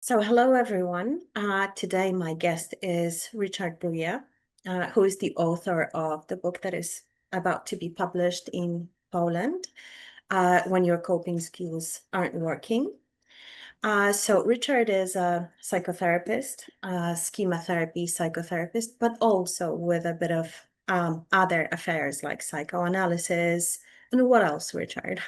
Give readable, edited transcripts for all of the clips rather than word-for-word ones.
So, hello everyone. Today, my guest is Richard Brouillette, who is the author of the book that is about to be published in Poland, When Your Coping Skills Aren't Working. So, Richard is a psychotherapist, schema therapy psychotherapist, but also with a bit of other affairs like psychoanalysis. And what else, Richard?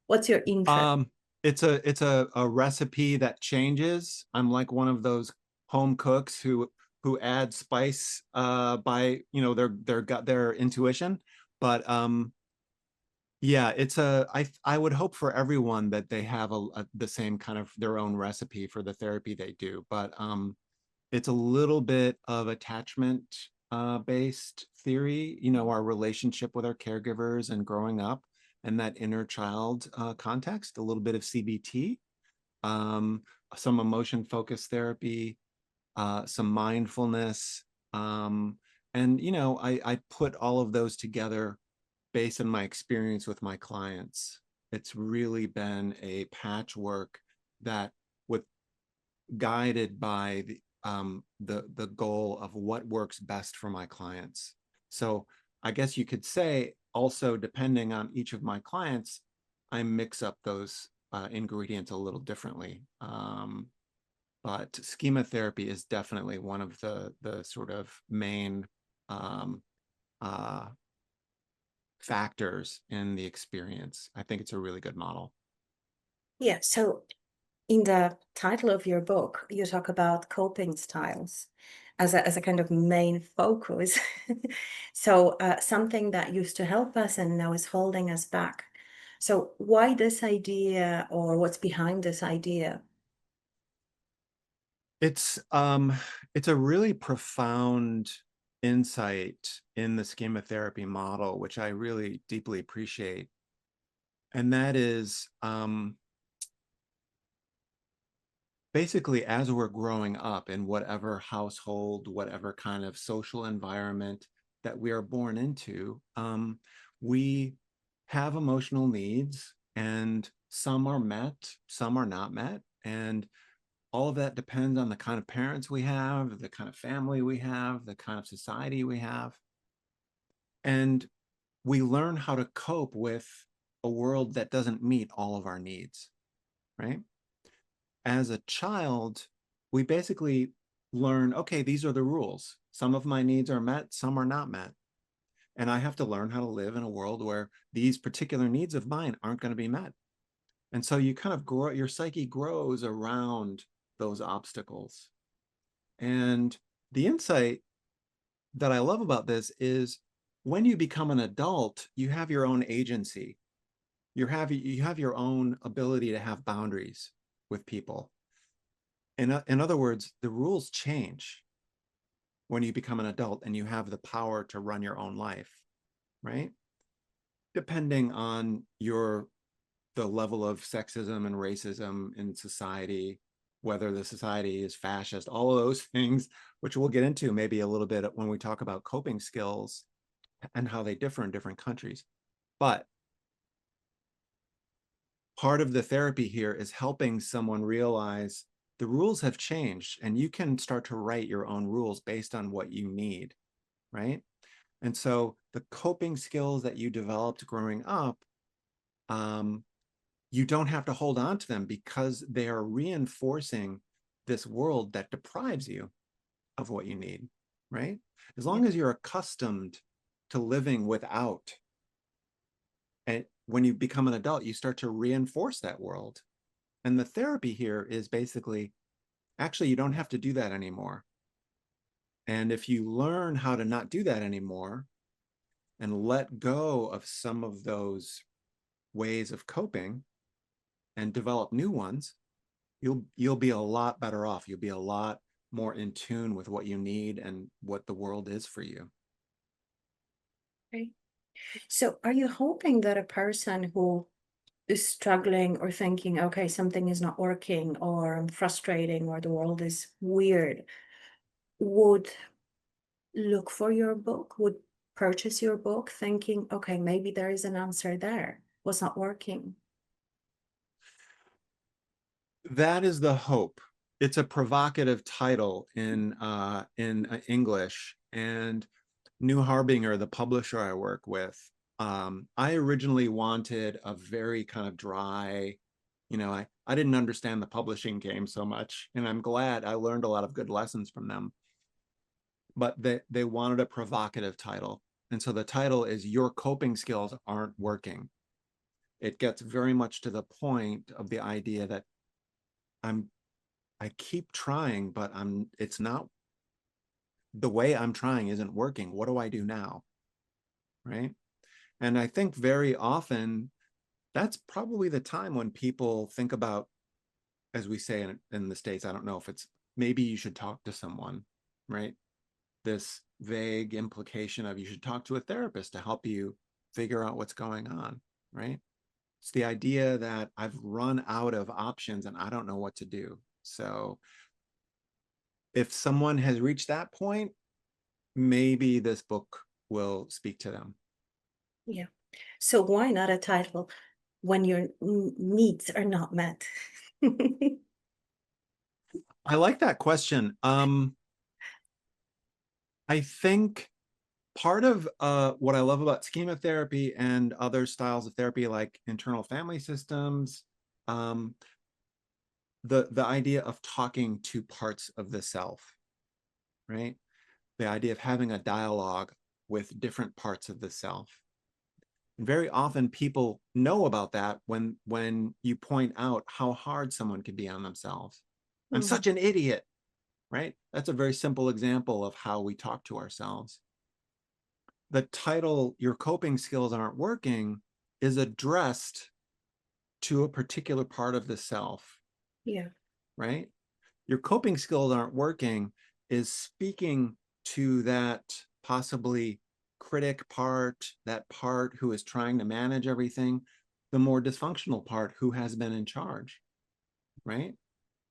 What's your interest? Um, it's a recipe that changes. I'm like one of those home cooks who add spice by their intuition. But yeah, I would hope for everyone that they have the same kind of their own recipe for the therapy they do. But it's a little bit of attachment based theory, our relationship with our caregivers and growing up and that inner child context, a little bit of CBT, um, some emotion focused therapy, some mindfulness. And, I put all of those together based on my experience with my clients. It's really been a patchwork that with guided by the goal of what works best for my clients. So I guess you could say also, depending on each of my clients, I mix up those ingredients a little differently. But schema therapy is definitely one of the sort of main um, uh, factors in the experience. I think it's a really good model. Yeah, so in the title of your book, you talk about coping styles as a kind of main focus. So something that used to help us and now is holding us back. So why this idea, or what's behind this idea? It's um it's a really profound insight in the schema therapy model, which I really deeply appreciate. And that is basically as we're growing up in whatever household, whatever kind of social environment that we are born into, we have emotional needs, and some are met, some are not met. And all of that depends on the kind of parents we have, the kind of family we have, the kind of society we have. And we learn how to cope with a world that doesn't meet all of our needs, right? As a child, we basically learn, okay, these are the rules. Some of my needs are met, some are not met. And I have to learn how to live in a world where these particular needs of mine aren't going to be met. And so you kind of grow, your psyche grows around those obstacles. And the insight that I love about this is when you become an adult, you have your own agency. You have your own ability to have boundaries with people. In other words, the rules change when you become an adult and you have the power to run your own life, right? Depending on the level of sexism and racism in society, whether the society is fascist, all of those things, which we'll get into maybe a little bit when we talk about coping skills and how they differ in different countries. But part of the therapy here is helping someone realize the rules have changed and you can start to write your own rules based on what you need, right? And so the coping skills that you developed growing up, um, you don't have to hold on to them because they are reinforcing this world that deprives you of what you need, right? As Yeah. long as you're accustomed to living without, and when you become an adult, you start to reinforce that world. And the therapy here is basically actually, you don't have to do that anymore. And if you learn how to not do that anymore and let go of some of those ways of coping and develop new ones, you'll be a lot better off. You'll be a lot more in tune with what you need and what the world is for you. Right. So are you hoping that a person who is struggling or thinking, okay, something is not working, or I'm frustrating, or the world is weird, would look for your book, would purchase your book thinking, okay, maybe there is an answer there. What's not working? That is the hope. it's a provocative title in English, and New Harbinger, the publisher I work with, I originally wanted a very kind of dry, I didn't understand the publishing game so much, and I'm glad I learned a lot of good lessons from them. But they wanted a provocative title. And so the title is Your Coping Skills Aren't Working. It gets very much to the point of the idea that I keep trying, but it's not, the way I'm trying isn't working. What do I do now? Right. And I think very often that's probably the time when people think about, as we say in the States, I don't know if it's, maybe you should talk to someone, right? This vague implication of you should talk to a therapist to help you figure out what's going on, right? It's the idea that I've run out of options and I don't know what to do. So if someone has reached that point, maybe this book will speak to them. Yeah. So why not a title when your needs are not met? I like that question. I think part of what I love about schema therapy and other styles of therapy like internal family systems, the idea of talking to parts of the self, right? The idea of having a dialogue with different parts of the self. And very often people know about that when you point out how hard someone can be on themselves. I'm such an idiot, right? That's a very simple example of how we talk to ourselves. The title, Your Coping Skills Aren't Working, is addressed to a particular part of the self. Yeah. Right? Your coping skills aren't working is speaking to that possibly critic part, that part who is trying to manage everything, the more dysfunctional part who has been in charge, right?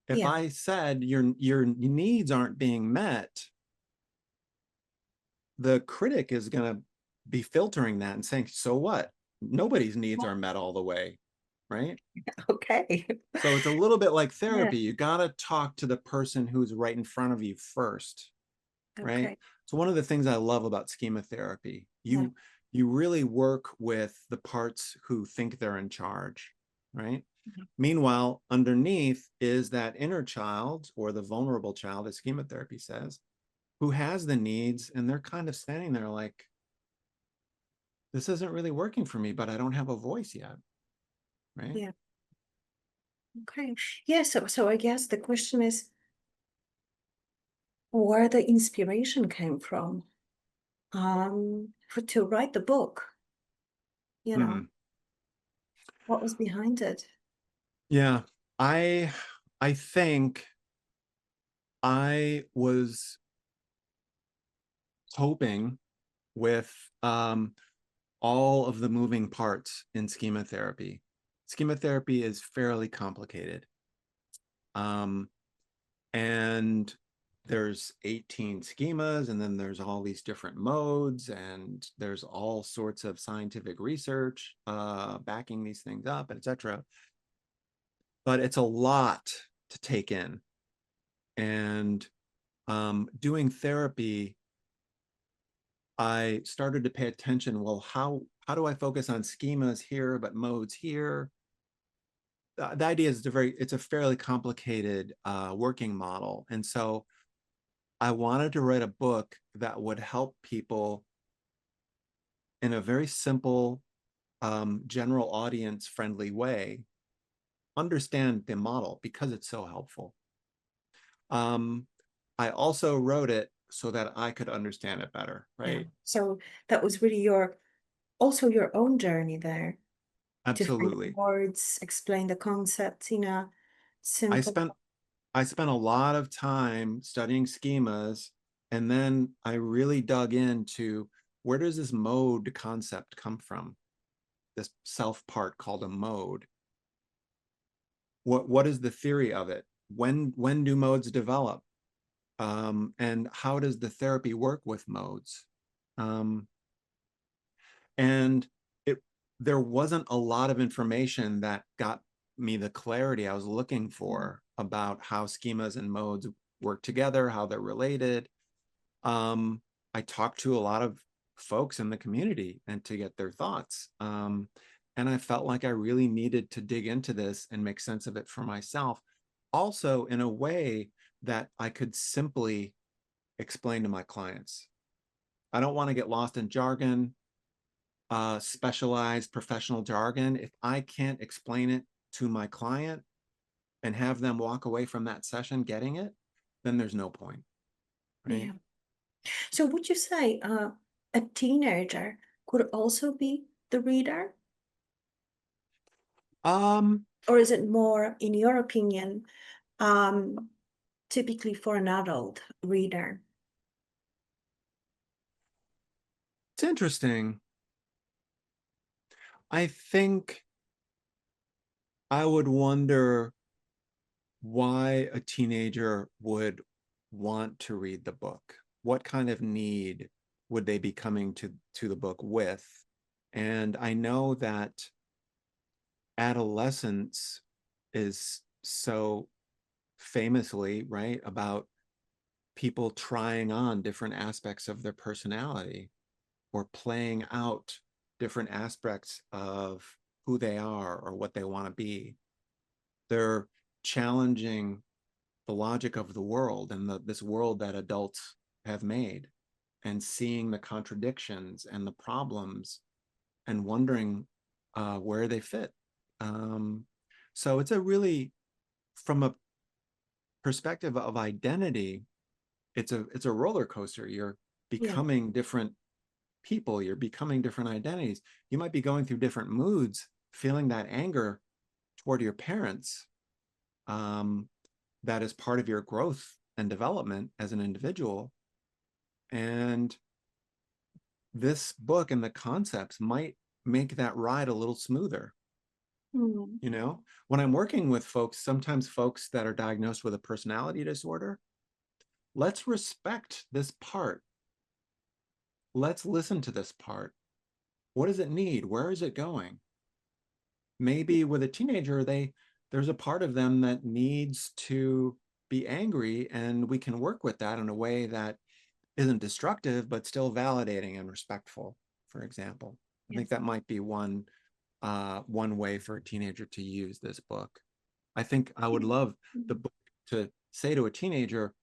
If Yeah. I said your needs aren't being met, the critic is going to be filtering that and saying, so what? Nobody's needs are met all the way, right? Okay. So it's a little bit like Yeah. therapy. You got to talk to the person who's right in front of you first, right? Okay. So one of the things I love about schema therapy, Yeah. you really work with the parts who think they're in charge, right? Mhm. Meanwhile, underneath is that inner child or the vulnerable child, as schema therapy says, who has the needs, and they're kind of standing there like, this isn't really working for me, but I don't have a voice yet, right? Yeah. Okay. Yeah. So I guess the question is where the inspiration came from to write the book. Hmm. What was behind it? Yeah, I I think I was hoping with all of the moving parts in schema therapy. Schema therapy is fairly complicated. Um, and there's 18 schemas, and then there's all these different modes, and there's all sorts of scientific research backing these things up, etc. But it's a lot to take in. And doing therapy, I started to pay attention. Well, how do I focus on schemas here, but modes here? The idea is it's a fairly complicated working model, and so I wanted to write a book that would help people in a very simple, general audience friendly way understand the model because it's so helpful. I also wrote it so that I could understand it better, Yeah. right? So that was really also your own journey there to find the Absolutely. words, explain the concepts in a I simple. spent I spent a lot of time studying schemas, and then I really dug into where does this mode concept come from? This self part called a mode. What is the theory of it? When do modes develop? And how does the therapy work with modes? Um, and it there wasn't a lot of information that got me the clarity I was looking for about how schemas and modes work together, how they're related. I talked to a lot of folks in the community and to get their thoughts. And I felt like I really needed to dig into this and make sense of it for myself, also in a way that I could simply explain to my clients. I don't want to get lost in jargon, specialized professional jargon. If I can't explain it to my client and have them walk away from that session getting it, then there's no point, right? Yeah. So would you say a teenager could also be the reader? Um, Or is it more, in your opinion, typically for an adult reader? it's interesting. I think I would wonder why a teenager would want to read the book. What kind of need would they be coming to the book with? And I know that adolescence is so famously, right, about people trying on different aspects of their personality or playing out different aspects of who they are or what they want to be. They're challenging the logic of the world and this world that adults have made, and seeing the contradictions and the problems and wondering where they fit. So it's a really, from a perspective of identity, it's a roller coaster. You're Yeah. becoming different people, you're becoming different identities. You might be going through different moods, feeling that anger toward your parents. That is part of your growth and development as an individual. And this book and the concepts might make that ride a little smoother. Hmm. You know, when I'm working with folks, sometimes folks that are diagnosed with a personality disorder, let's respect this part. Let's listen to this part. What does it need? Where is it going? Maybe with a teenager, there's a part of them that needs to be angry, and we can work with that in a way that isn't destructive, but still validating and respectful, for example. I think Yes. that might be one way for a teenager to use this book. I think I would Yeah. love the book to say to a teenager,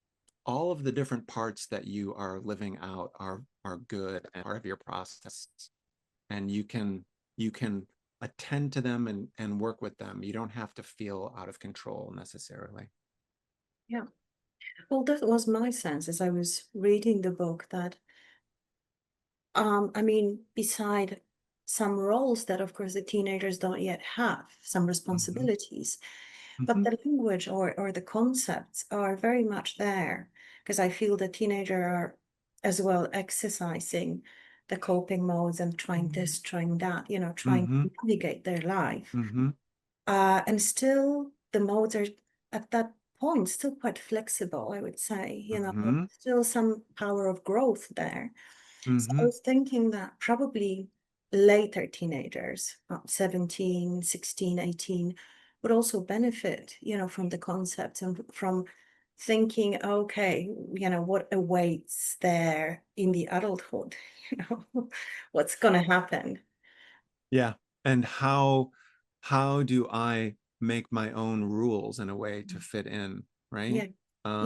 all of the different parts that you are living out are good and part of your process, and you can attend to them and work with them. You don't have to feel out of control necessarily. Yeah. Well, that was my sense as I was reading the book that, I mean, beside some roles that, of course, the teenagers don't yet have, some Mm-hmm. responsibilities, but Mm-hmm. the language or the concepts are very much there because I feel the teenager are as well exercising the coping modes and trying this, trying that, trying Mm-hmm. to navigate their life. Mm-hmm. And still, the modes are at that point still quite flexible, I would say, Mm-hmm. still some power of growth there. So I Mm-hmm. was thinking that probably later teenagers, 17, 16, 18, would also benefit, from the concepts and from thinking, okay, what awaits there in the adulthood, what's going to happen. Yeah. And how do I make my own rules in a way to fit in, right? Yeah,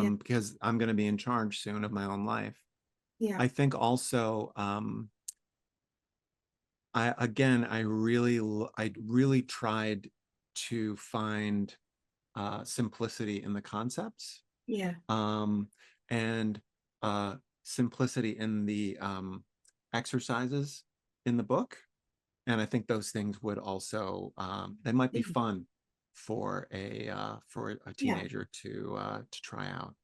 yeah, Because I'm going to be in charge soon of my own life. yeah, I think also, I really tried to find simplicity in the concepts, yeah. um, and simplicity in the exercises in the book. And I think those things would also they might be Yeah. fun for a Yeah. teenager to try out.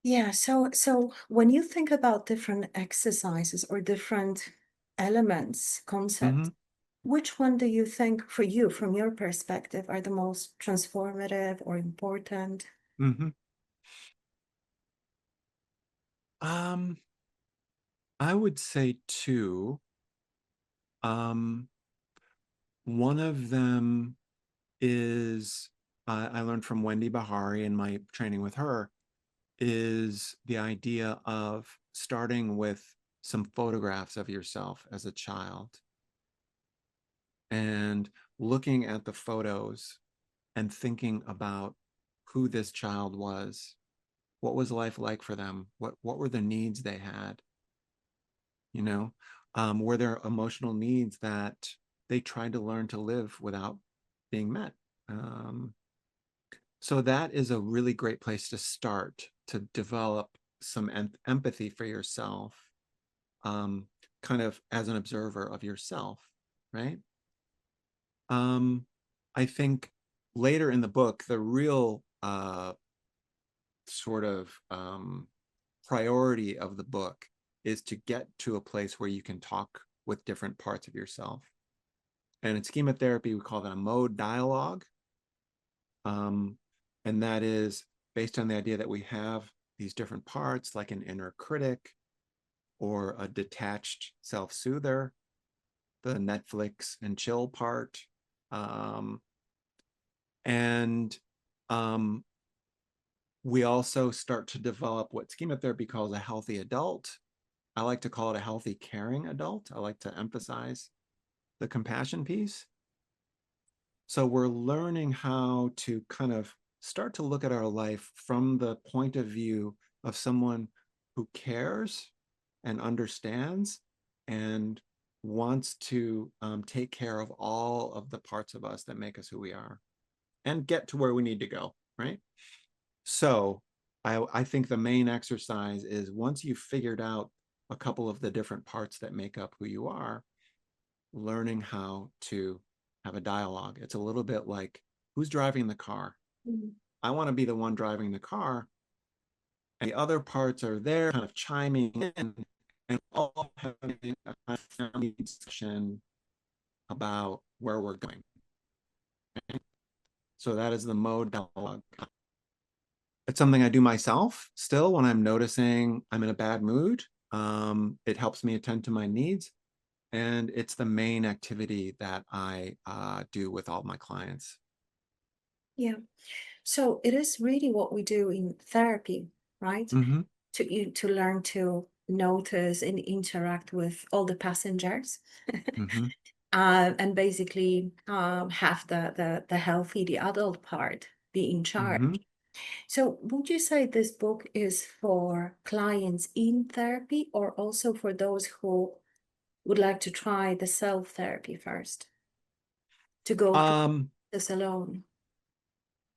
Yeah, so when you think about different exercises or different elements, Mm-hmm. concepts, which one do you think for you, from your perspective, are the most transformative or important? Mm-hmm. Um, I would say two. Um, one of them is I learned from Wendy Bahari in my training with her is the idea of starting with some photographs of yourself as a child and looking at the photos and thinking about who this child was. What was life like for them? What were the needs they had? You know, were there emotional needs that they tried to learn to live without being met? So that is a really great place to start to develop some empathy for yourself, kind of as an observer of yourself, right? I think later in the book, the real sort of priority of the book is to get to a place where you can talk with different parts of yourself. And in schema therapy, we call that a mode dialogue. And that is based on the idea that we have these different parts, like an inner critic or a detached self-soother, the Netflix and chill part. And we also start to develop what schema therapy calls a healthy adult. I like to call it a healthy, caring adult. I like to emphasize the compassion piece. So we're learning how to kind of start to look at our life from the point of view of someone who cares and understands and wants to take care of all of the parts of us that make us who we are and get to where we need to go, right? So I think the main exercise is once you've figured out a couple of the different parts that make up who you are, learning how to have a dialogue. It's a little bit like, who's driving the car? Mm-hmm. I want to be the one driving the car. And the other parts are there kind of chiming in and all having a family discussion about where we're going. So that is the mode dialogue. It's something I do myself still when I'm noticing I'm in a bad mood. It helps me attend to my needs. And it's the main activity that I do with all my clients. Yeah. So it is really what we do in therapy, right? Mm-hmm. To learn to notice and interact with all the passengers, Mm-hmm. and basically have the healthy, the adult part be in charge. Mm-hmm. So would you say this book is for clients in therapy or also for those who would like to try the self-therapy first, to go through this alone?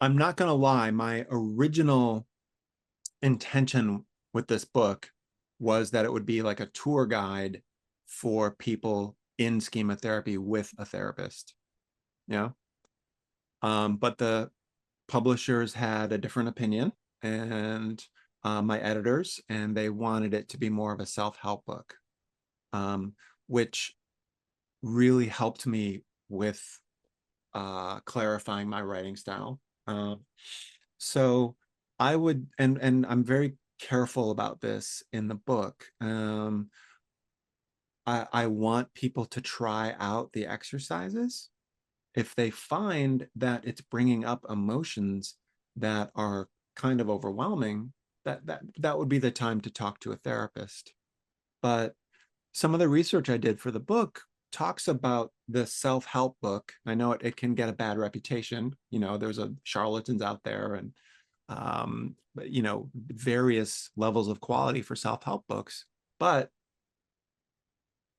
I'm not going to lie. My original intention with this book was that it would be like a tour guide for people in schema therapy with a therapist. Yeah. But the publishers had a different opinion and my editors, and they wanted it to be more of a self-help book, which really helped me with clarifying my writing style. So I would, and I'm very careful about this in the book. I want people to try out the exercises. If they find that it's bringing up emotions that are kind of overwhelming, that would be the time to talk to a therapist. But some of the research I did for the book talks about the self-help book. I know it can get a bad reputation. You know, there's charlatans out there and, you know, various levels of quality for self-help books. But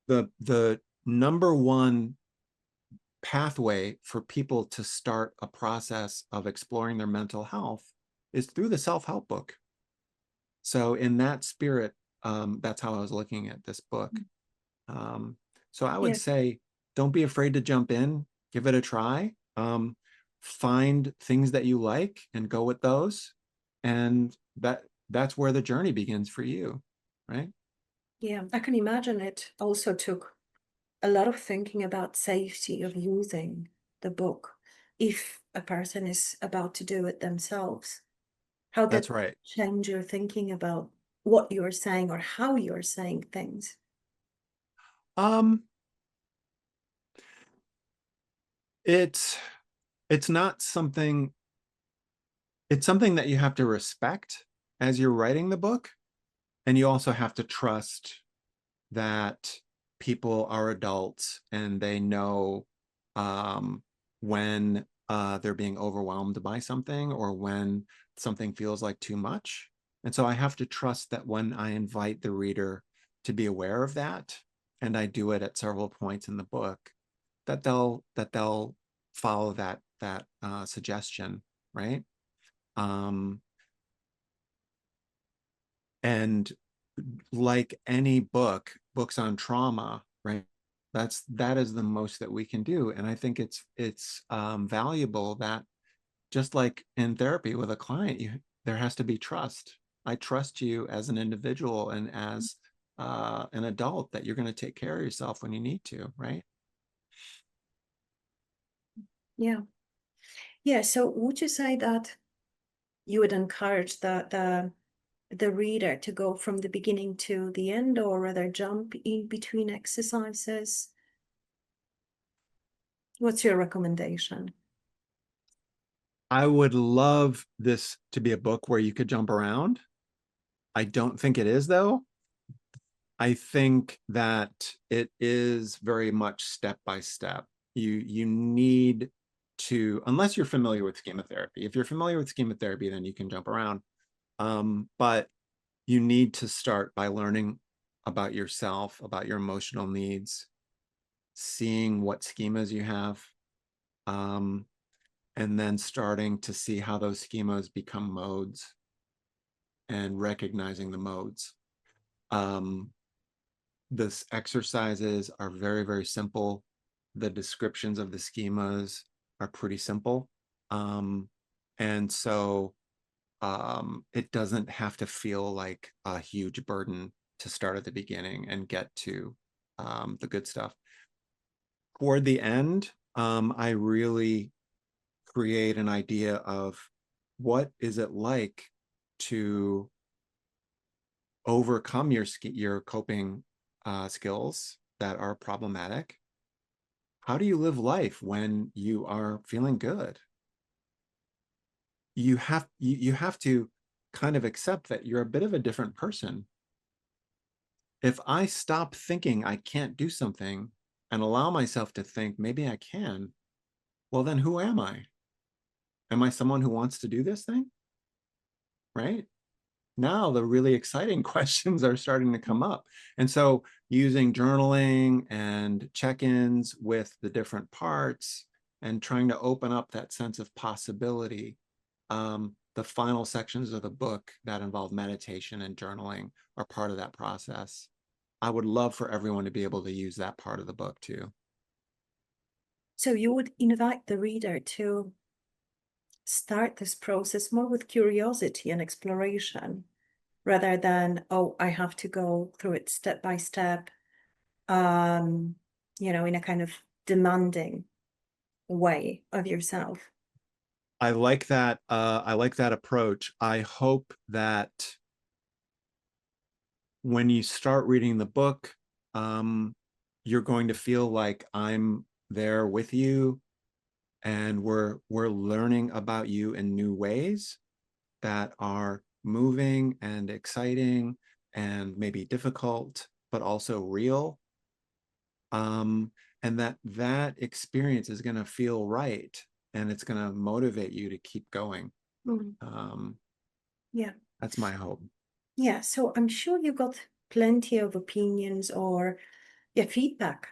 the number one pathway for people to start a process of exploring their mental health is through the self-help book. So in that spirit, that's how I was looking at this book. So I would Yeah. say, don't be afraid to jump in, give it a try, find things that you like and go with those. And that's where the journey begins for you, right? Yeah, I can imagine it also took a lot of thinking about safety of using the book if a person is about to do it themselves. How That's that right. change your thinking about what you're saying or how you're saying things. Um, it's it's not something it's something that you have to respect as you're writing the book. And you also have to trust that people are adults and they know when they're being overwhelmed by something or when something feels like too much. And so I have to trust that when I invite the reader to be aware of that, and I do it at several points in the book, that they'll follow that suggestion, right? And like any books on trauma, right? That is the most that we can do. And I think it's valuable that just like in therapy with a client, there has to be trust. I trust you as an individual and as an adult that you're going to take care of yourself when you need to, right? Yeah. Yeah. So would you say that you would encourage the reader to go from the beginning to the end, or rather jump in between exercises? What's your recommendation? I would love this to be a book where you could jump around. I don't think it is, though. I think that it is very much step by step. You need to, unless you're familiar with schema therapy. If you're familiar with schema therapy, then you can jump around. But you need to start by learning about yourself, about your emotional needs, seeing what schemas you have, and then starting to see how those schemas become modes and recognizing the modes. The exercises are very, very simple. The descriptions of the schemas are pretty simple. And so it doesn't have to feel like a huge burden to start at the beginning and get to the good stuff. Toward the end, I really create an idea of what is it like to overcome your coping skills that are problematic. How do you live life when you are feeling good? You have to kind of accept that you're a bit of a different person. If I stop thinking I can't do something and allow myself to think maybe I can, well, then who am I? Am I someone who wants to do this thing? Right? Now the really exciting questions are starting to come up. And so using journaling and check-ins with the different parts and trying to open up that sense of possibility. The final sections of the book that involve meditation and journaling are part of that process. I would love for everyone to be able to use that part of the book too. So you would invite the reader to start this process more with curiosity and exploration, rather than, oh, I have to go through it step by step, in a kind of demanding way of yourself. I like that. I like that approach. I hope that when you start reading the book, you're going to feel like I'm there with you, and we're learning about you in new ways that are moving and exciting and maybe difficult, but also real. And that experience is going to feel right, and it's going to motivate you to keep going. Yeah. That's my hope. Yeah. So I'm sure you got plenty of opinions or feedback.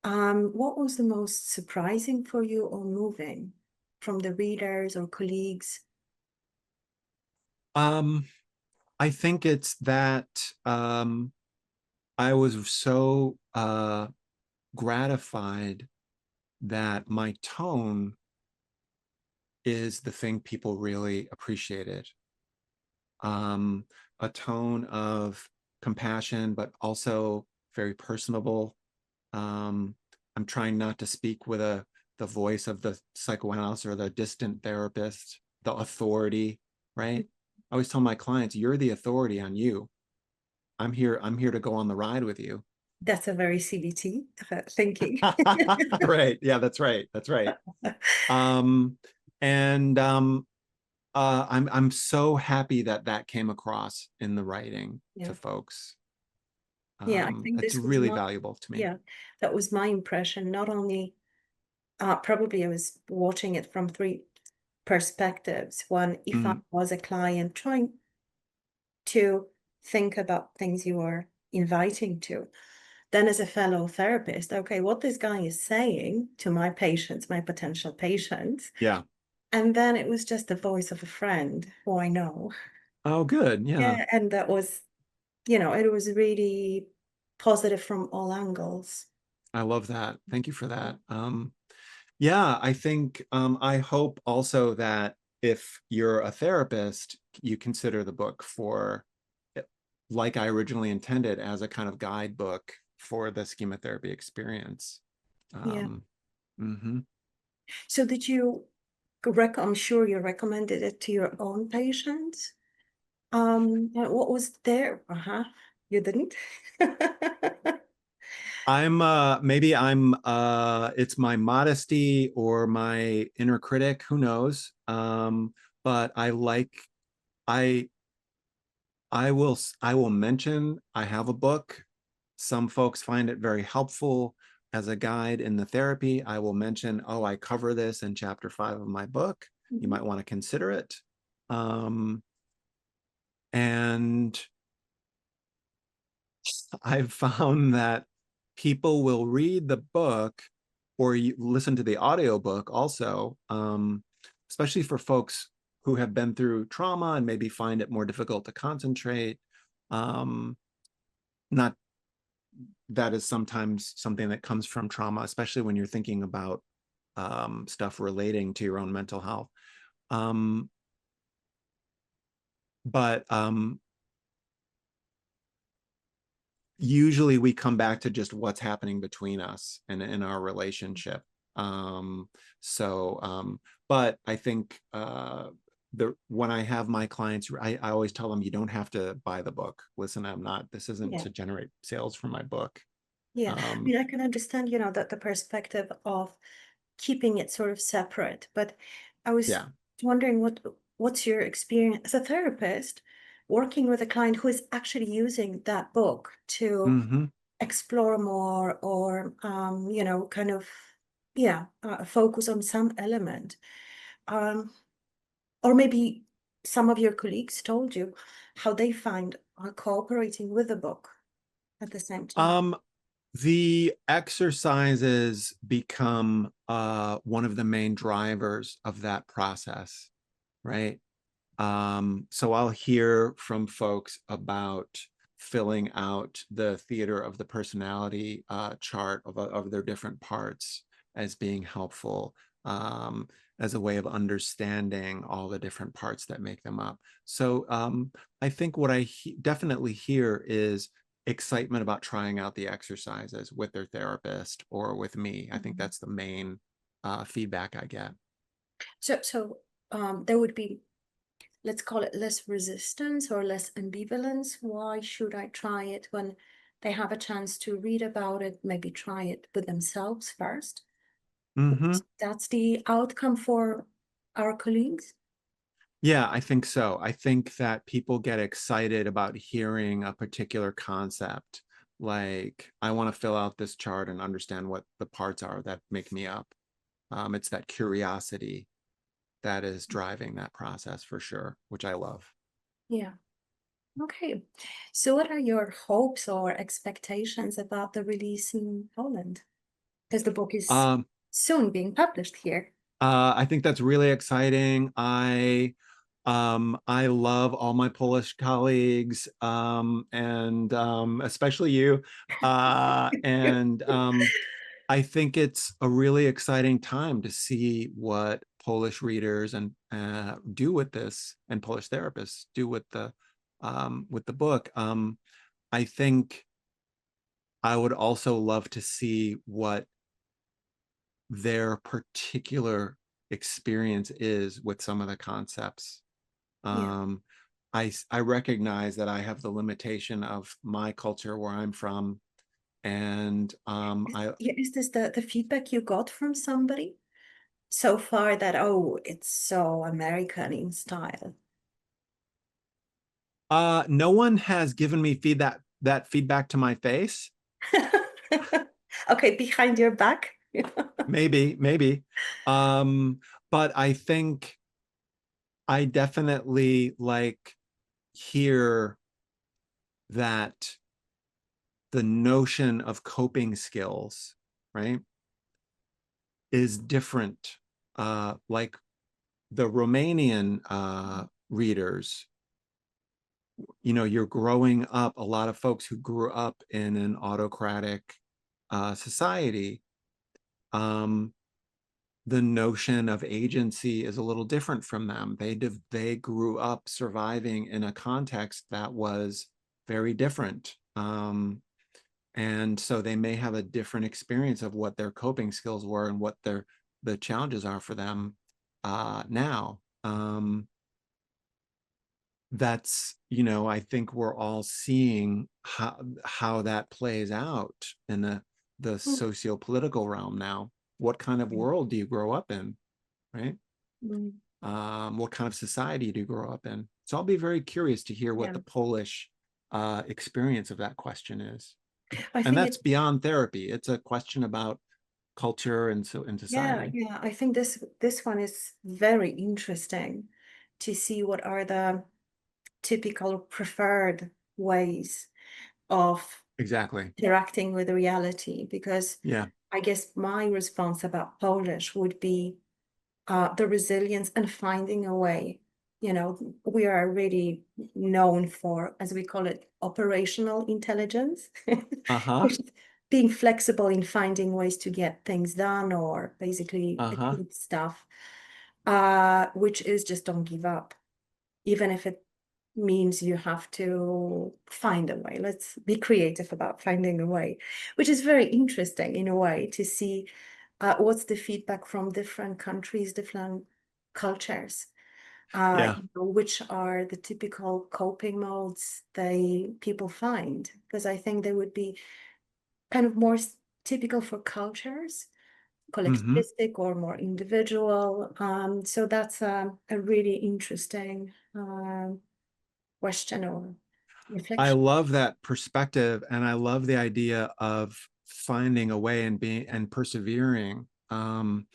What was the most surprising for you or moving from the readers or colleagues? I think it's that I was so gratified that my tone is the thing people really appreciated. A tone of compassion, but also very personable. I'm trying not to speak with the voice of the psychoanalyst or the distant therapist, the authority, right? I always tell my clients, you're the authority on you. I'm here to go on the ride with you. That's a very CBT thinking. Right. Yeah, that's right. That's right. And I'm so happy that that came across in the writing Yeah. to folks. Yeah, I think It's this was really my, valuable to me. yeah, that was my impression. Not only, probably I was watching it from three perspectives. One, if I Mm, was a client trying to think about things you are inviting to, then as a fellow therapist, okay, what this guy is saying to my patients, my potential patients, yeah. and then it was just the voice of a friend who I know. Oh, good. Yeah. Yeah, and that was, it was really positive from all angles. I love that. Thank you for that. Yeah, I think I hope also that if you're a therapist, you consider the book for, like I originally intended, as a kind of guidebook for the schema therapy experience. Yeah. Mhm. So did you I'm sure you recommended it to your own patients. And what was there? Uh-huh. You didn't? Maybe it's my modesty or my inner critic, who knows? But I I will mention I have a book. Some folks find it very helpful as a guide in the therapy. I will mention, oh, I cover this in chapter 5 of my book. You Mhm. might want to consider it. Um, and I've found that people will read the book or you listen to the audiobook also, especially for folks who have been through trauma and maybe find it more difficult to concentrate. Um, not that is sometimes something that comes from trauma, especially when you're thinking about stuff relating to your own mental health. Um, but usually we come back to just what's happening between us and in our relationship. Um, so, but I think when I have my clients, I always tell them you don't have to buy the book. Listen, this isn't Yeah. to generate sales for my book. Yeah. I Um, mean, I can understand, that the perspective of keeping it sort of separate, but I was yeah. wondering what's your experience as a therapist working with a client who is actually using that book to Hmm. explore more or kind of, yeah, focus on some element. Um, or maybe some of your colleagues told you how they find cooperating with the book at the same time. Um, the exercises become one of the main drivers of that process, right? So I'll hear from folks about filling out the theater of the personality chart of their different parts as being helpful, um, as a way of understanding all the different parts that make them up. So I think what I definitely hear is excitement about trying out the exercises with their therapist or with me. I think Mhm. that's the main feedback I get. So there would be, let's call it, less resistance or less ambivalence. Why should I try it when they have a chance to read about it, maybe try it with themselves first? Hmm. That's the outcome for our colleagues. Yeah, I think so. I think that people get excited about hearing a particular concept. Like, I want to fill out this chart and understand what the parts are that make me up. It's that curiosity that is driving that process for sure, which I love. Yeah. Okay. So what are your hopes or expectations about the release in Poland? Because the book is Um, soon being published here. I think that's really exciting. I love all my Polish colleagues, and especially you. And I think it's a really exciting time to see what Polish readers and do with this, and Polish therapists do with the book. I think I would also love to see what their particular experience is with some of the concepts. Yeah. Um, I recognize that I have the limitation of my culture where I'm from, and Is this the feedback you got from somebody? so far that, oh, it's so American in style? No one has given me that feedback to my face. Okay, behind your back. Maybe. Um, but I think I definitely like hear that the notion of coping skills, right, is different. Like the Romanian readers, you're growing up, a lot of folks who grew up in an autocratic society, um, the notion of agency is a little different from them. They grew up surviving in a context that was very different. And so they may have a different experience of what their coping skills were and what the challenges are for them now. That's, I think we're all seeing how that plays out in the socio-political realm now. What kind of world do you grow up in, right? Mm, What kind of society do you grow up in? So I'll be very curious to hear what yeah, the Polish experience of that question is. I And think that's it, beyond therapy. It's a question about culture and yeah, society. yeah, I think this one is very interesting to see what are the typical preferred ways of Exactly. interacting with reality, because Yeah. I guess my response about Polish would be the resilience and finding a way. We are really known for, as we call it, operational intelligence, Uh-huh. which is being flexible in finding ways to get things done or basically Uh-huh. achieve stuff, which is just don't give up, even if it means you have to find a way. Let's be creative about finding a way, which is very interesting in a way to see what's the feedback from different countries, different cultures, Yeah. which are the typical coping modes people find, because I think they would be kind of more typical for cultures, Mm-hmm. collectivistic or more individual. So that's a really interesting question or I reflection. love that perspective, and I love the idea of finding a way and being and persevering. And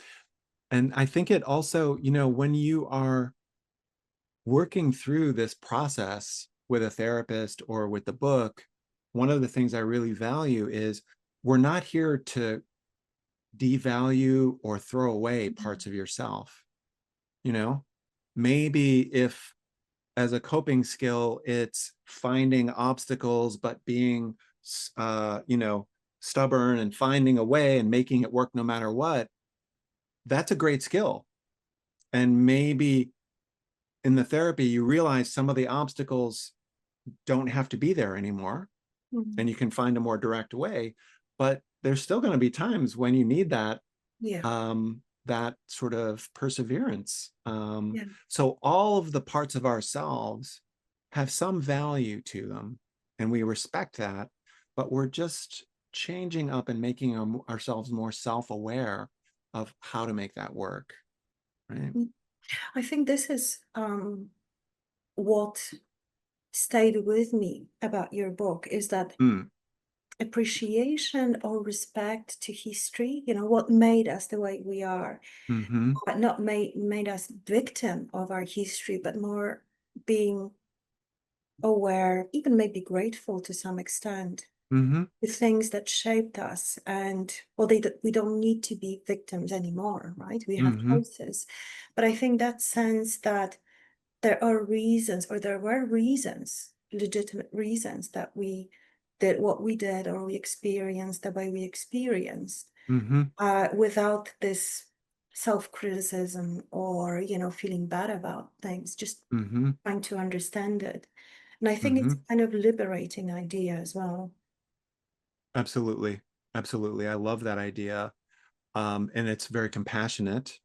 I think it also, when you are working through this process with a therapist or with the book, one of the things I really value is we're not here to devalue or throw away parts of yourself. You know, maybe if as a coping skill, it's finding obstacles, but being, stubborn and finding a way and making it work no matter what. That's a great skill. And maybe in the therapy, you realize some of the obstacles don't have to be there anymore, Mhm. and you can find a more direct way. But there's still going to be times when you need Yeah, that sort of perseverance. yeah. So all of the parts of ourselves have some value to them, and we respect that, but we're just changing up and making ourselves more self-aware of how to make that work, right? Mm. I think this is what stayed with me about your book, is that Mm, appreciation or respect to history, what made us the way we are, mm-hmm, but not made us victim of our history, but more being aware, even maybe grateful to some extent, mm-hmm, the things that shaped us. And well, we don't need to be victims anymore, right? We have mm-hmm, choices. But I think that sense that there are reasons, or there were reasons, legitimate reasons, that we did what we did or we experienced the way we experienced, mm-hmm, without this self-criticism or feeling bad about things, just mm-hmm, trying to understand it. And I think mm-hmm. it's kind of liberating idea as well. Absolutely. Absolutely. I love that idea. And it's very compassionate,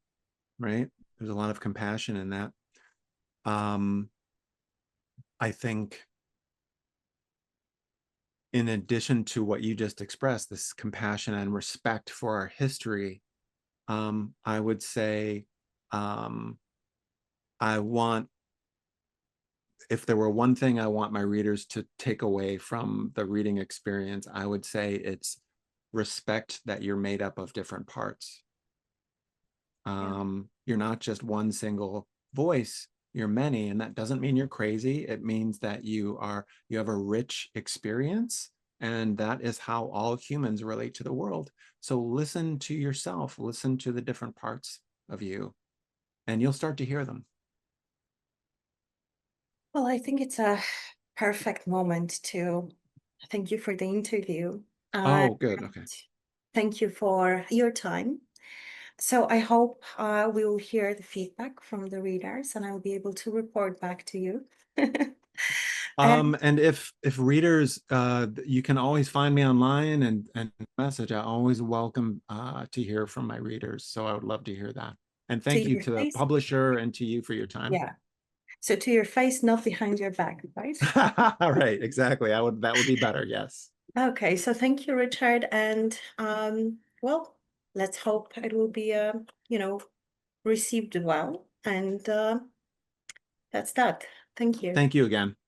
right? There's a lot of compassion in that. Um, I think in addition to what you just expressed, this compassion and respect for our history, I would say, um, I want, if there were one thing I want my readers to take away from the reading experience, I would say it's respect that you're made up of different parts. Yeah. You're not just one single voice, you're many, and that doesn't mean you're crazy. It means that you have a rich experience, and that is how all humans relate to the world. So listen to yourself, listen to the different parts of you, and you'll start to hear them. Well, I think it's a perfect moment to thank you for the interview. Oh, good. Okay. And thank you for your time. So I hope we will hear the feedback from the readers and I'll be able to report back to you. And And if readers, you can always find me online and message. I always welcome to hear from my readers. So I would love to hear that. And to thank you your to the face, publisher and to you for your time. yeah. So to your face, not behind your back, right? All right, exactly. That would be better. Yes. Okay, so thank you, Richard. And well, let's hope it will be you know, received well. And that's that. Thank you. Thank you again.